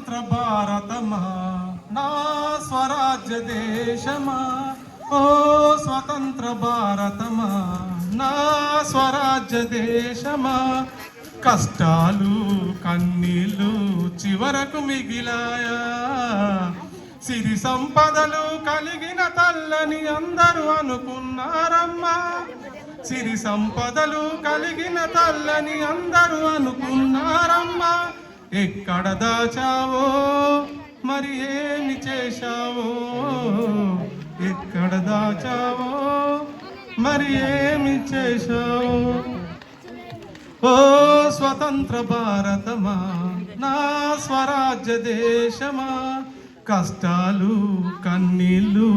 స్వతంత్ర భారతమా నా స్వరాజ్య దేశమా ఓ స్వతంత్ర భారతమా నా స్వరాజ్య దేశమా కష్టాలు కన్నీళ్ళు చివరకు మిగిలాయా సిరి సంపదలు కలిగిన తల్లని అందరూ అనుకున్నారమ్మా సిరి సంపదలు కలిగిన తల్లని అందరూ అనుకున్నారమ్మా ఎక్కడ దాచావో మరి ఏమి చేశావో ఎక్కడ దాచావో మరి ఏమి చేశావో ఓ స్వతంత్ర భారతమా నా స్వరాజ్య దేశమా కష్టాలు కన్నీళ్ళు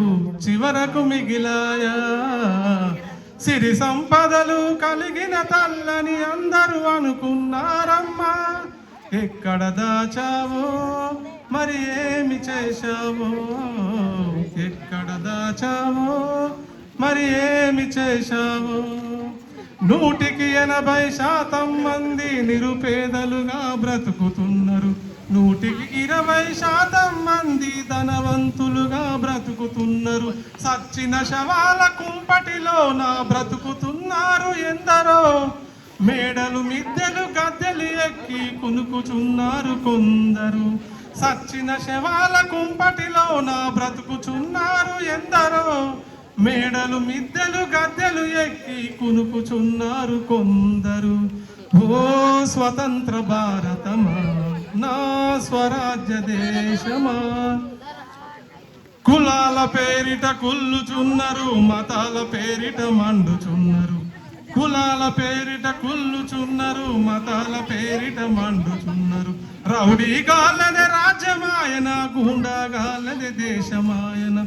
చివరకు మిగిలాయా సిరి సంపదలు కలిగిన తల్లని అందరూ అనుకున్నారమ్మా ఎక్కడ దాచావో మరి ఏమి చేశావో ఎక్కడ దాచావో మరి ఏమి చేశావో 180% మంది నిరుపేదలుగా బ్రతుకుతున్నారు 120% మంది ధనవంతులుగా బ్రతుకుతున్నారు సచ్చిన శవాల కుంపటిలో నా బ్రతుకుతున్నారు ఎందరో మేడలు మిద్దెలు గద్దెలు ఎక్కి కునుకుచున్నారు కొందరు సచ్చిన శవాల కుంపటిలో నా బ్రతుకుచున్నారు ఎందరో మేడలు మిద్దెలు గద్దెలు ఎక్కి కునుకుచున్నారు కొందరు ఓ స్వతంత్ర భారతమా నా స్వరాజ్య దేశమా కులాల పేరిట కుల్లుచున్నారు మతాల పేరిట మండుచున్నారు కులాల పేరిట కుల్లుచున్నారు మతాల పేరిట మండుచున్నారు రౌడీ గాలదే రాజ్యమాయన గుండా గాలదే దేశమాయన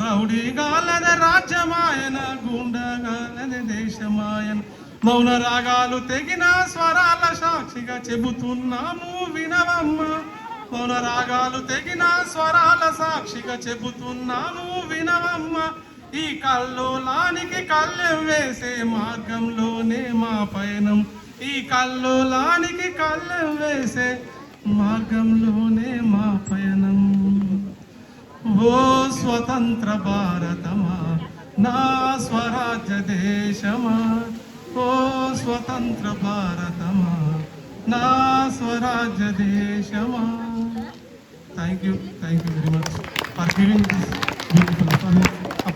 రౌడీ గాలదే రాజ్యమాయన గుండా గాలదే దేశమాయన మౌన రాగాలు తెగిన స్వరాల సాక్షిగా చెబుతున్నాము వినవమ్మా మౌన రాగాలు తెగిన స్వరాల సాక్షిగా చెబుతున్నాము వినవమ్మా ఈ కల్లోలానికి కళ్ళెం వేసే మార్గంలోనే మా పయనం ఈ కల్లోలానికి కళ్ళెం వేసే మార్గంలోనే మా పయనం ఓ స్వతంత్ర భారతమా నా స్వరాజ్య దేశమా ఓ స్వతంత్ర భారతమా నా స్వరాజ్య దేశమా thank you very much for giving this beautiful